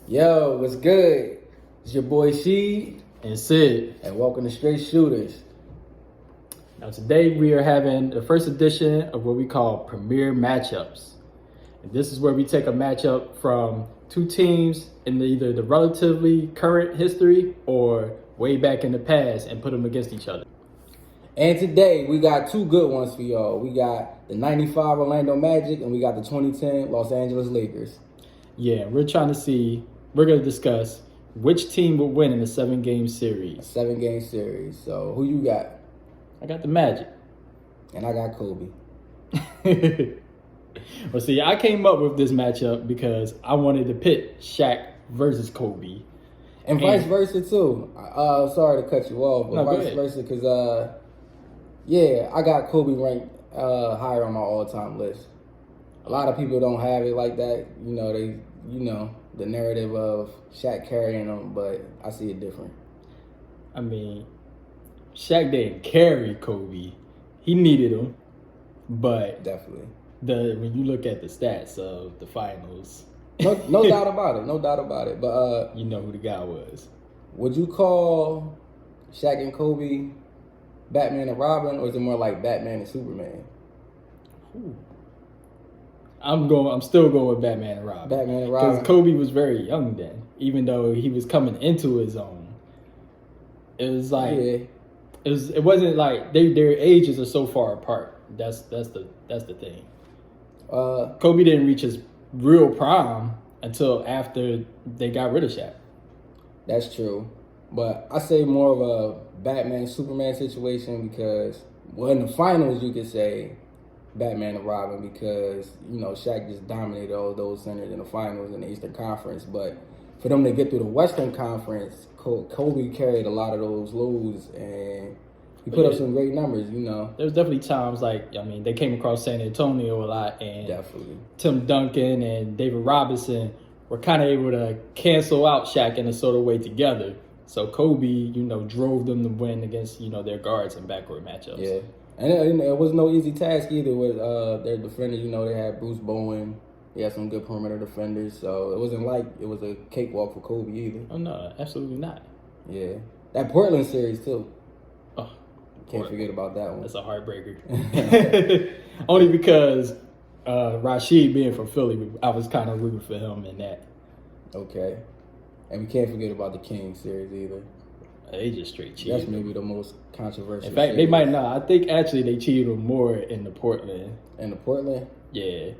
Yo, what's good? It's your boy Sheed, And Sid. and welcome to Straight Shooters. Now today we are having the first edition of what we call Premier Matchups. And this is where we take a matchup from two teams in either the relatively current history or way back in the past and put them against each other. And today we got two good ones for y'all. We got the 95 Orlando Magic and we got the 2010 Los Angeles Lakers. Yeah, we're going to discuss which team would win in the 7-game A series. 7-game series. So who you got? I got the Magic. And I got Kobe. Well, see, I came up with this matchup because I wanted to pit Shaq versus Kobe. And vice versa too. Sorry to cut you off, but No, go vice ahead. versa because I got Kobe ranked higher on my all-time list. A lot of people don't have it like that. The narrative of Shaq carrying them, but I see it different. I mean, Shaq didn't carry Kobe. He needed him. But Definitely. when you look at the stats of the finals, No doubt about it. No doubt about it. But you know who the guy was. would you call Shaq and Kobe Batman and Robin, or is it more like Batman and Superman? Ooh. I'm still going with Batman and Robin. Batman and Robin. Because Kobe was very young then, even though he was coming into his own. It was like Yeah. it wasn't like their ages are so far apart. That's the thing. Kobe didn't reach his real prime until after they got rid of Shaq. That's true. But I say more of a Batman Superman situation because, well, in the finals you could say Batman and Robin because, Shaq just dominated all those centers in the finals in the Eastern Conference. But for them to get through the Western Conference, Kobe carried a lot of those loads and he put up some great numbers, There was definitely times they came across San Antonio a lot, and Definitely. Tim Duncan and David Robinson were kind of able to cancel out Shaq in a sort of way together. So Kobe, drove them to win against, their guards in backcourt matchups. Yeah. And it was no easy task either with their defenders. They had Bruce Bowen. He had some good perimeter defenders. So it wasn't like it was a cakewalk for Kobe either. Oh, no, absolutely not. Yeah. That Portland series, too. Oh, Can't forget about that one. That's a heartbreaker. Only because Rashid being from Philly, I was kind of rooting for him in that. Okay. And we can't forget about the Kings series either. They just straight cheated. That's maybe the most controversial In fact, they series. might not. I think actually they cheated more in the Portland. In the Portland? Yeah.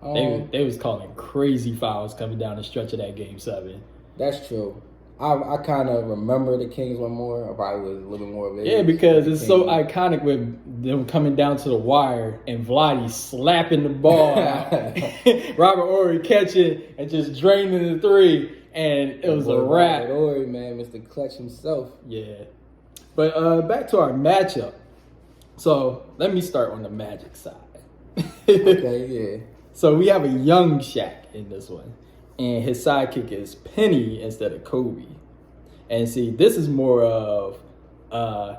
Um, They was calling crazy fouls coming down the stretch of that Game 7. That's true. I kind of remember the Kings one more. I probably was a little bit more of it. Yeah, because it's so iconic with them coming down to the wire and Vlade slapping the ball out. Robert Horry catching and just draining the three, and it was a wrap. Robert Horry, man, Mr. Clutch himself. Yeah. But back to our matchup. So let me start on the Magic side. Okay, yeah. So we have a young Shaq in this one, and his sidekick is Penny instead of Kobe. And see, this is more of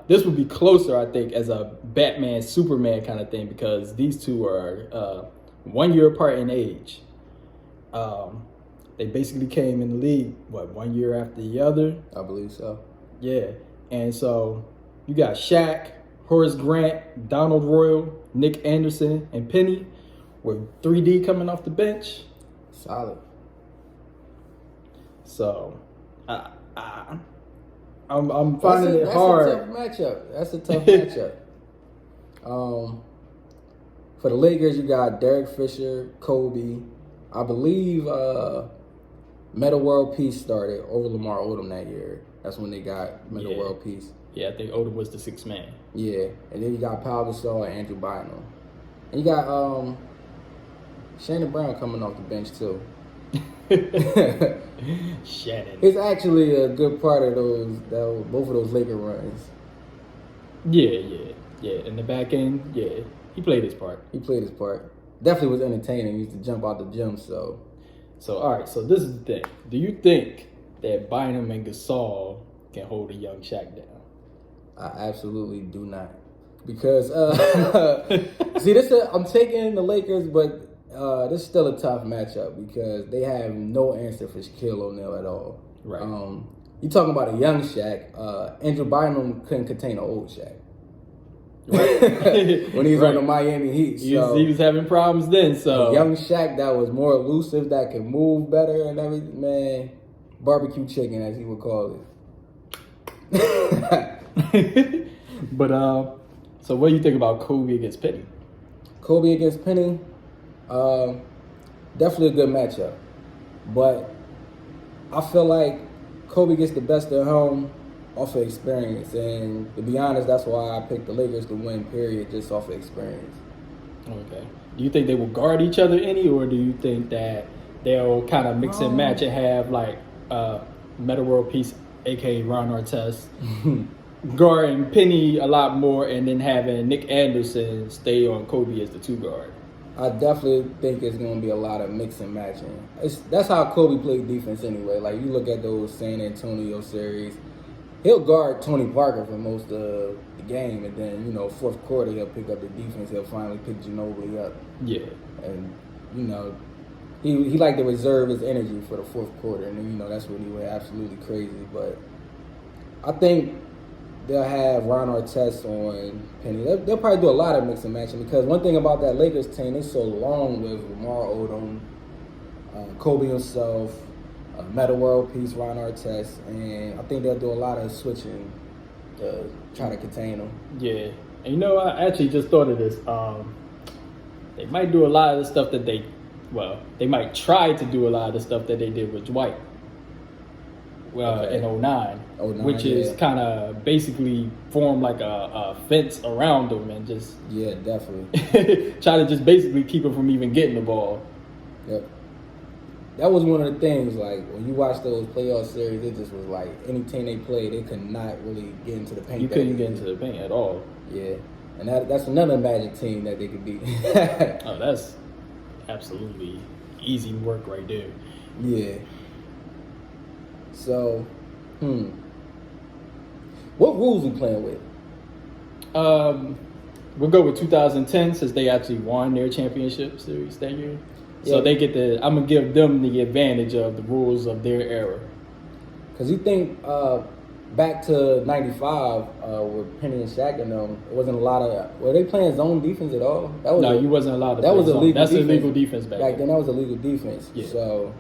this would be closer, I think, as a Batman Superman kind of thing because these two are 1 year apart in age. They basically came in the league 1 year after the other. I believe so. Yeah, and so you got Shaq, Horace Grant, Donald Royal, Nick Anderson, and Penny with 3D coming off the bench. Solid. So, I'm finding it hard. That's a tough matchup. For the Lakers, you got Derek Fisher, Kobe. I believe Metta World Peace started over Lamar Odom that year. That's when they got Metta World Peace. Yeah, I think Odom was the sixth man. Yeah, and then you got Pau Gasol and Andrew Bynum. And you got Shannon Brown coming off the bench too. Shannon. It's actually a good part of both of those Laker runs. Yeah. In the back end, yeah, he played his part. He played his part. Definitely was entertaining. He used to jump out the gym, so. So, all right, so this is the thing. Do you think that Bynum and Gasol can hold a young Shaq down? I absolutely do not. Because, see, I'm taking the Lakers, but This is still a tough matchup because they have no answer for Shaquille O'Neal at all. Right. You talking about a young Shaq? Andrew Bynum couldn't contain an old Shaq. Right. When he was Right. on the Miami Heat. He was having problems then. So a young Shaq that was more elusive, that could move better and everything. Man, barbecue chicken, as he would call it. But so what do you think about Kobe against Penny? Kobe against Penny, definitely a good matchup. But I feel like Kobe gets the best at home off of experience. And to be honest, that's why I picked the Lakers to win, period, just off of experience. Okay. Do you think they will guard each other any, or do you think that they'll kind of mix and match and have like Metta World Peace, aka Ron Artest, guarding Penny a lot more, and then having Nick Anderson stay on Kobe as the 2 guard? I definitely think it's going to be a lot of mix and matching. That's how Kobe played defense anyway. Like, you look at those San Antonio series, he'll guard Tony Parker for most of the game, and then, fourth quarter, he'll pick up the defense. He'll finally pick Ginobili up. Yeah. And, he liked to reserve his energy for the fourth quarter, and then, that's when he went absolutely crazy. But I think they'll have Ron Artest on Penny. They'll probably do a lot of mix and matching because one thing about that Lakers team, they're so long with Lamar Odom, Kobe himself, Metta World Peace, Ron Artest, and I think they'll do a lot of switching to try to contain them. Yeah. And I actually just thought of this. They might do a lot of the stuff that they might try to do a lot of the stuff that they did with Dwight. In 09, which is kind of basically form like a fence around him and just definitely try to just basically keep him from even getting the ball. Yep. That was one of the things, like, when you watch those playoff series, it just was like, any team they played, they could not really get into the paint. You couldn't get into the paint at all. Yeah. And that's another Magic team that they could beat. Oh, that's absolutely easy work right there. Yeah. So, what rules we playing with? We'll go with 2010 since they actually won their championship series that year. So they get I'm going to give them the advantage of the rules of their era. Because you think back to 95 with Penny and Shaq and them, it wasn't a lot of... Were they playing zone defense at all? You wasn't allowed to that play was zone. Illegal That's defense. illegal defense back then. That was illegal defense. Yeah. So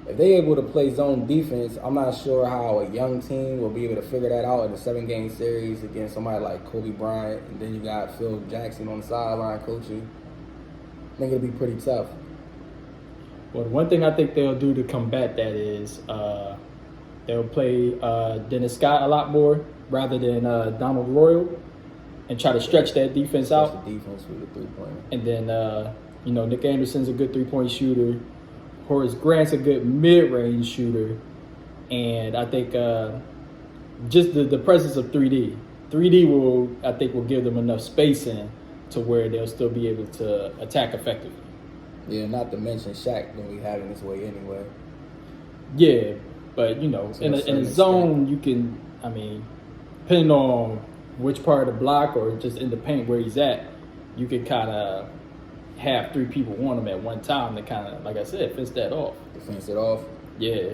if they able to play zone defense, I'm not sure how a young team will be able to figure that out in a 7-game series against somebody like Kobe Bryant, and then you got Phil Jackson on the sideline coaching. I think it'll be pretty tough. Well, the one thing I think they'll do to combat that is they'll play Dennis Scott a lot more rather than Donald Royal and try to stretch that defense out. The defense with the 3-pointer. And then, Nick Anderson's a good 3-point shooter. Horace Grant's a good mid-range shooter. And I think just the presence of 3D. 3D will give them enough spacing to where they'll still be able to attack effectively. Yeah, not to mention Shaq gonna be having his way anyway. Yeah, but in a zone you can, depending on which part of the block or just in the paint where he's at, you can kind of have 3 people on him at one time to kind of, like I said, fence that off. Defense it off. Yeah.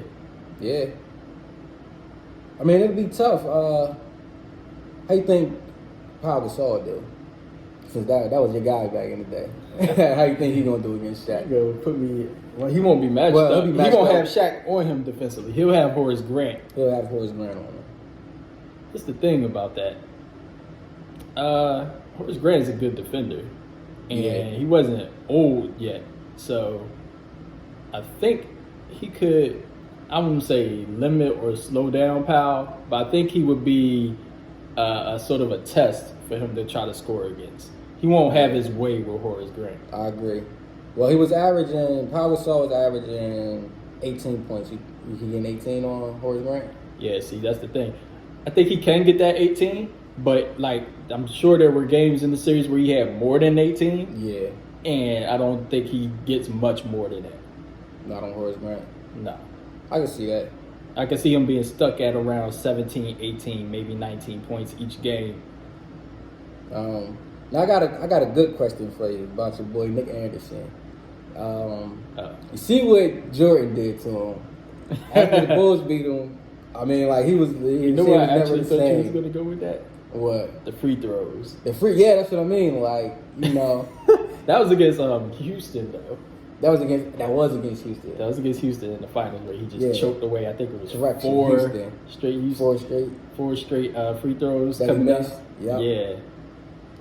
Yeah. It'd be tough. How you think Pau Gasol do? Since that was your guy back in the day. How you think he gonna do against Shaq? He won't be matched up. He'll be matched he won't up. have Shaq on him defensively. He'll have Horace Grant. He'll have Horace Grant on him. That's the thing about that. Horace Grant is a good defender. And he wasn't old yet. So I think he could, I wouldn't say limit or slow down Powell, but I think he would be a sort of a test for him to try to score against. He won't have his way with Horace Grant. I agree. Well, Pau Gasol was averaging 18 points. He getting 18 on Horace Grant? Yeah, see, that's the thing. I think he can get that 18, but I'm sure there were games in the series where he had more than 18. Yeah. And I don't think he gets much more than that. Not on Horace Grant? No. I can see that. I can see him being stuck at around 17, 18, maybe 19 points each game. Now I got a good question for you about your boy Nick Anderson. You see what Jordan did to him after the Bulls beat him. I mean, like he was. You know what? I actually thought you was gonna go with that. What? The free throws. Yeah, that's what I mean. Like, you know, that was against Houston though. That was against Houston. That was against Houston in the finals where he just choked away. I think it was four straight free throws that coming down. Yep. Yeah.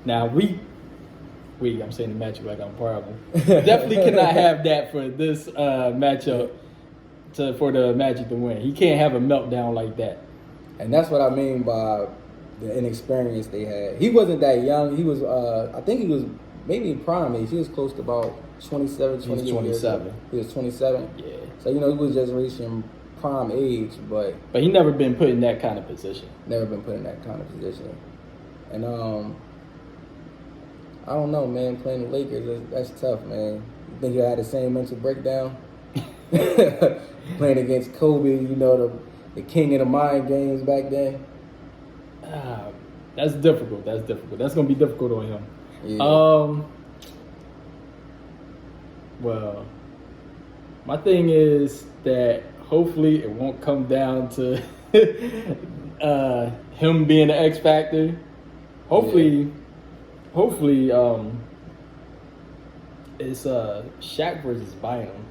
Now I'm saying the Magic like I'm part of them. Definitely cannot have that for this matchup for the Magic to win. He can't have a meltdown like that. And that's what I mean by the inexperience they had. He wasn't that young. He was, I think he was maybe in prime age. He was close to about 27, 28 He was 27. He was 27? Yeah. So, you know, he was just reaching prime age, but he never been put in that kind of position. Never been put in that kind of position. And, I don't know, man. Playing the Lakers, that's tough, man. You think you had the same mental breakdown? Playing against Kobe, you know, the king of the mind games back then. That's difficult. That's going to be difficult on him. Yeah. Well, my thing is that hopefully it won't come down to him being the X factor. Hopefully, it's Shaq versus Bynum,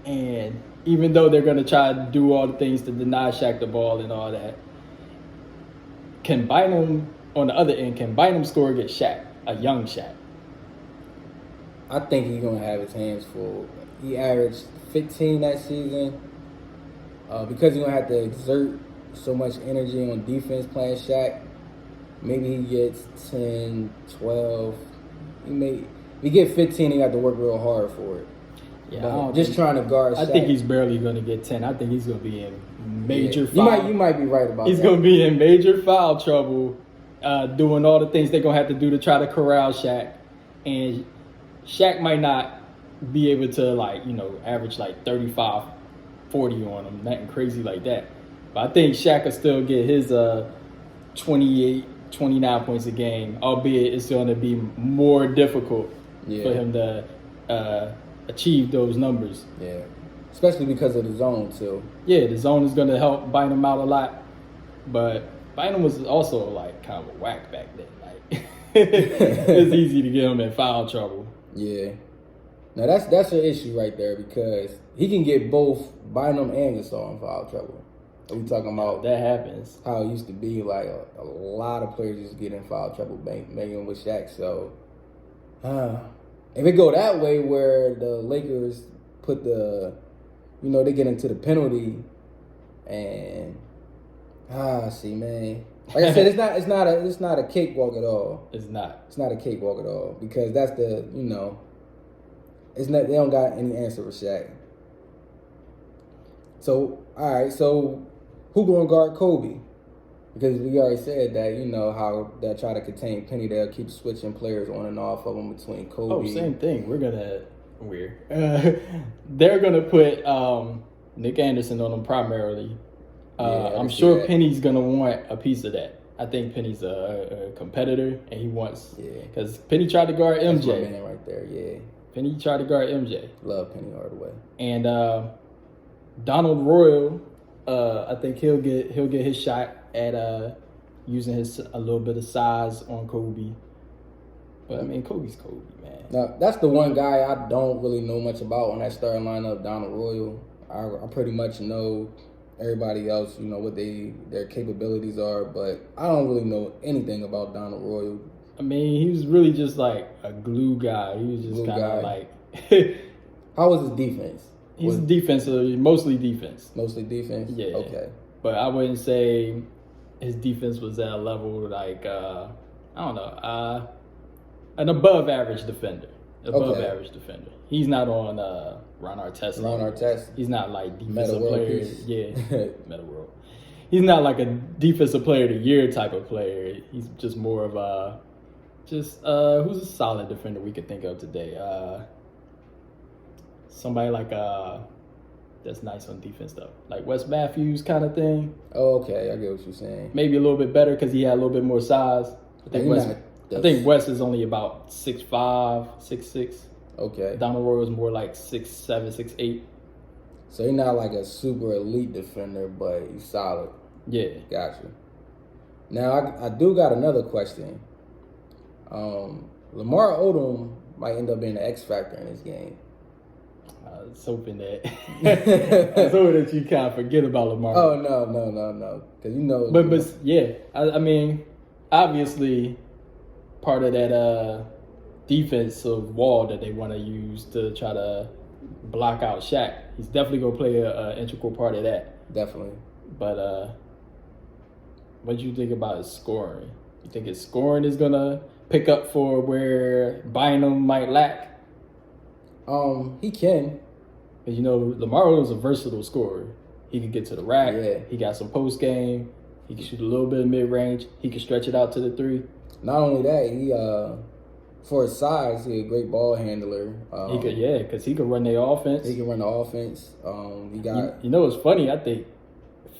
and even though they're gonna try to do all the things to deny Shaq the ball and all that, can Bynum on the other end? Can Bynum score against Shaq, a young Shaq? I think he's gonna have his hands full. He averaged 15 that season. Because he's gonna have to exert so much energy on defense playing Shaq. Maybe he gets 10, 12. If he get 15, he got to work real hard for it. Yeah, just trying to guard Shaq. I think he's barely going to get 10. I think he's going to be in major foul. You might be right about that. He's going to be in major foul trouble, doing all the things they're going to have to do to try to corral Shaq. And Shaq might not be able to, average 35, 40 on him. Nothing crazy like that. But I think Shaq will still get his 28, 29 points a game, albeit it's going to be more difficult for him to achieve those numbers. Yeah, especially because of the zone too. Yeah, the zone is going to help Bynum out a lot, but Bynum was also kind of a whack back then. It's easy to get him in foul trouble. Yeah, now that's an issue right there because he can get both Bynum and Gasol in foul trouble. We talking about that happens. How it used to be a lot of players used to get in foul trouble banging with Shaq. So, if it go that way where the Lakers put they get into the penalty, and see, man, like I said, it's not a cakewalk at all. It's not. It's not a cakewalk at all because that's they don't got any answer for Shaq. So all right, so. Who gonna guard Kobe? Because we already said that, how they'll try to contain Penny. They'll keep switching players on and off of them between Kobe. Oh, same thing. They're gonna put Nick Anderson on them primarily. I'm sure Penny's gonna want a piece of that. I think Penny's a competitor, and he wants because Penny tried to guard MJ. That's my man right there. Yeah. Penny tried to guard MJ. Love Penny Hardaway. And Donald Royal. I think he'll get his shot at using a little bit of size on Kobe. But I mean, Kobe's Kobe, man. Now that's the one guy I don't really know much about on that starting lineup, Donald Royal. I pretty much know everybody else, what their capabilities are, but I don't really know anything about Donald Royal. I mean, he was really just like a glue guy. He was just kind of like. How was his defense? He's defensive, mostly defense. Mostly defense? Yeah. Okay. But I wouldn't say his defense was at a level I don't know, an above average defender. Average defender. He's not on Ron Artest. Ron Artest. He's not like defensive player. Yeah. Meta World. He's not like a defensive player of the year type of player. He's just more of who's a solid defender we could think of today. Somebody that's nice on defense though, like Wes Matthews kind of thing. Oh, okay, I get what you're saying. Maybe a little bit better because he had a little bit more size. I think Wes is only about 6'5", 6'6". Okay. Donald Roy was more like 6'7", 6'8". So he's not like a super elite defender, but he's solid. Yeah. Gotcha. Now, I do got another question. Lamar Odom might end up being an X factor in this game. I was hoping that you kind of forget about Lamar. Oh, no. Because But yeah, I mean, obviously, part of that defensive wall that they want to use to try to block out Shaq, he's definitely going to play an integral part of that. Definitely. But what do you think about his scoring? You think his scoring is going to pick up for where Bynum might lack? He can. Because, Lamar Odom's a versatile scorer. He can get to the rack. Yeah. He got some post game. He can shoot a little bit of mid range. He can stretch it out to the three. Not only that, he for his size, he's a great ball handler. Because he could run their offense. He can run the offense. He got. It's funny. I think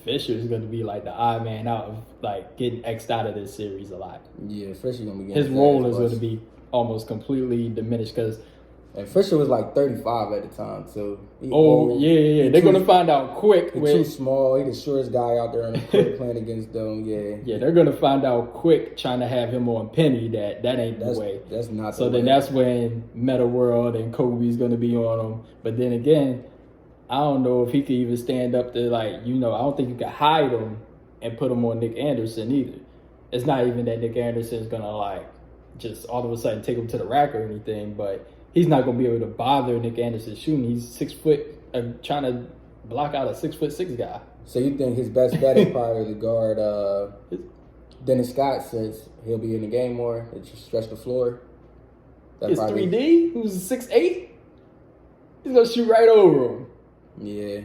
Fisher is going to be like the odd man out of like getting X'd out of this series a lot. Yeah, Fisher's going to be. His role is going to be almost completely diminished because. And Fisher was like 35 at the time, so. They're going to find out quick. He's too small. He's the shortest guy out there on the court playing against them. Yeah. Yeah, they're going to find out quick trying to have him on Penny that ain't the way. That's not so the then way. that's when Meta World and Kobe's going to be on him. But then again, I don't know if he could even stand up to I don't think you can hide him and put him on Nick Anderson either. It's not even that Nick Anderson's going to just all of a sudden take him to the rack or anything, but he's not going to be able to bother Nick Anderson shooting. He's 6 foot, trying to block out a 6'6" guy. So you think his best bet is probably to guard Dennis Scott, since he'll be in the game more, to just stretch the floor? It's 3D, who's 6'8". He's going to shoot right over him. Yeah.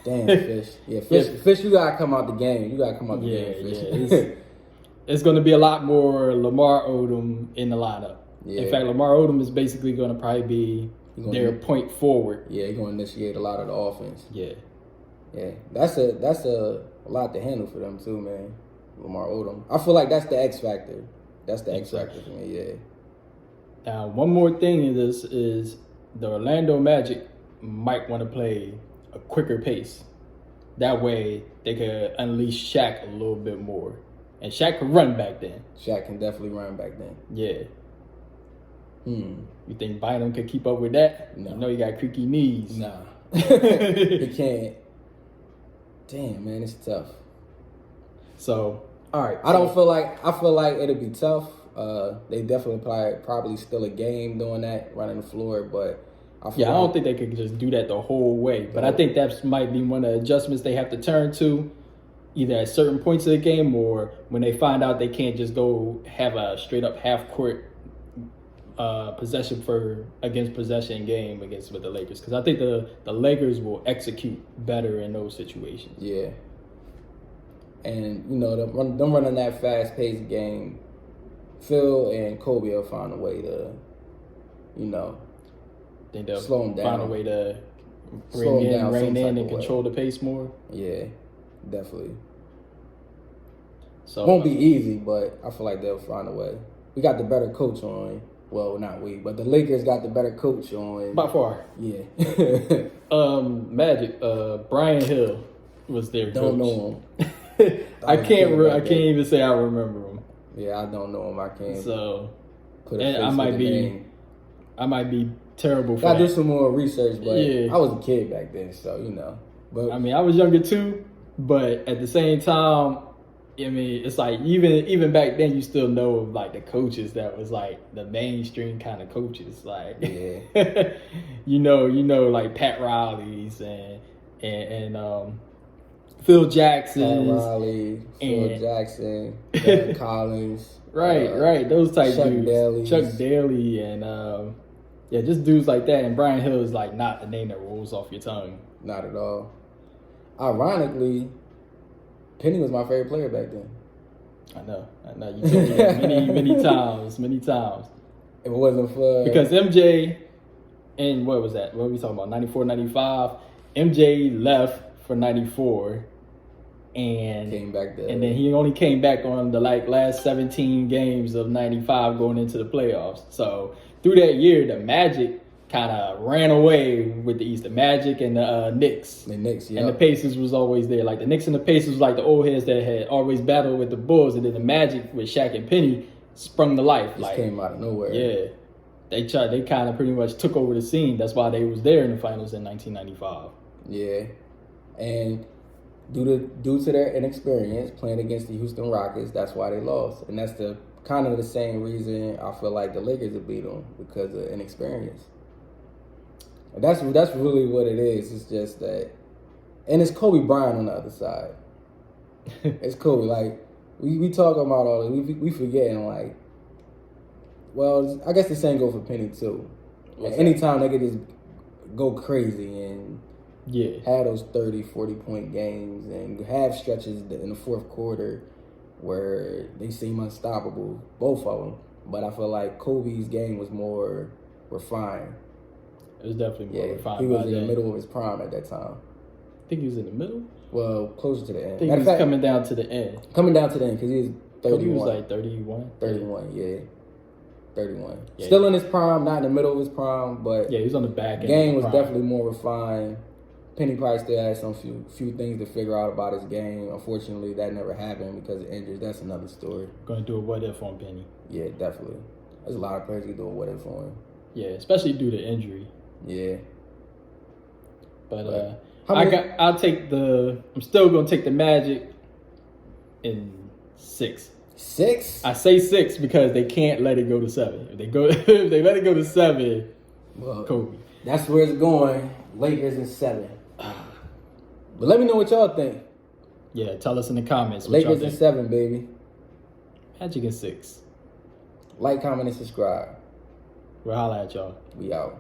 Damn, Fish. Yeah, Fish, you got to come out the game. Fish. Yeah. It's going to be a lot more Lamar Odom in the lineup. Yeah. In fact, Lamar Odom is basically going to probably be their point forward. Yeah, he's going to initiate a lot of the offense. Yeah. Yeah, that's a lot to handle for them too, man. Lamar Odom. I feel like that's the X factor. That's the X factor for me, yeah. Now, one more thing in this is the Orlando Magic might want to play a quicker pace. That way, they could unleash Shaq a little bit more. And Shaq could run back then. Shaq can definitely run back then. Yeah. You think Bynum could keep up with that? No. He got creaky knees. Nah. He can't. Damn, man, it's tough. So, all right. I feel like it'll be tough. They definitely probably still a game doing that, running the floor, but I don't think they could just do that the whole way. But I think that might be one of the adjustments they have to turn to, either at certain points of the game or when they find out they can't just go have a straight up half court possession against possession game with the Lakers, because I think the Lakers will execute better in those situations. Yeah, and them running that fast paced game, Phil and Kobe will find a way to, think they'll slow them down. Find a way to rein in and control the pace more. Yeah, definitely. So won't be easy, but I feel like they'll find a way. We got the better coach on. Well, not we, but the Lakers got the better coach on. By far. Yeah. Magic, Brian Hill was their don't coach. know him. I can't even say I remember him. Yeah, I don't know him. I can't. So, put a face with the name. I might be terrible for Gotta that. do some more research, but yeah. I was a kid back then, so But I mean, I was younger too, but at the same time, I mean, it's like even back then, you still know like the coaches that was like the mainstream kind of coaches, like yeah. you know, like Pat Riley's and Phil Jackson, Pat Riley, Phil Jackson, Dan Collins, right, those type Chuck dudes, Daly. Chuck Daly, and just dudes like that. And Brian Hill is like not the name that rolls off your tongue. Not at all. Ironically, Penny was my favorite player back then. I know. You told me that many times. If it wasn't for Because MJ, and what was that? What were we talking about? 94, 95. MJ left for 94. And came back there. And then he only came back on the last 17 games of 95 going into the playoffs. So through that year, the Magic kind of ran away with the East. The Magic and the Knicks. The Knicks, yeah. And the Pacers was always there. Like the Knicks and the Pacers was like the old heads that had always battled with the Bulls, and then the Magic with Shaq and Penny sprung to life. Just like came out of nowhere. Yeah. They kind of pretty much took over the scene. That's why they was there in the finals in 1995. Yeah. And due to their inexperience playing against the Houston Rockets, that's why they lost. And that's the kind of the same reason I feel like the Lakers have beat them, because of inexperience. And that's really what it is. It's just that, and it's Kobe Bryant on the other side. It's Kobe. Like we talk about all this, we forgetting like. Well, I guess the same go for Penny too. Anytime they could just go crazy and have those 30, 40-point games and have stretches in the fourth quarter where they seem unstoppable, both of them. But I feel like Kobe's game was more refined. It was definitely more refined. He was in the middle of his prime at that time. I think he was in the middle? Well, closer to the end. I think he was coming down to the end. Coming down to the end because he was 31. He was like 31? 31, yeah. 31. Yeah, Still in his prime, not in the middle of his prime, but yeah, he was on the back end. Game was definitely more refined. Penny probably still had some few things to figure out about his game. Unfortunately, that never happened because of injuries. That's another story. Going to do a what if on Penny. Yeah, definitely. There's a lot of players who do a what if on him. Yeah, especially due to injury. Yeah. But I'm still gonna take the Magic in 6. 6? I say 6 because they can't let it go to 7. If they let it go to 7, well, Kobe. That's where it's going. Lakers in 7. But let me know what y'all think. Yeah, tell us in the comments what y'all Lakers think. in 7, baby. Magic in 6. Like, comment, and subscribe. We'll holla at y'all. We out.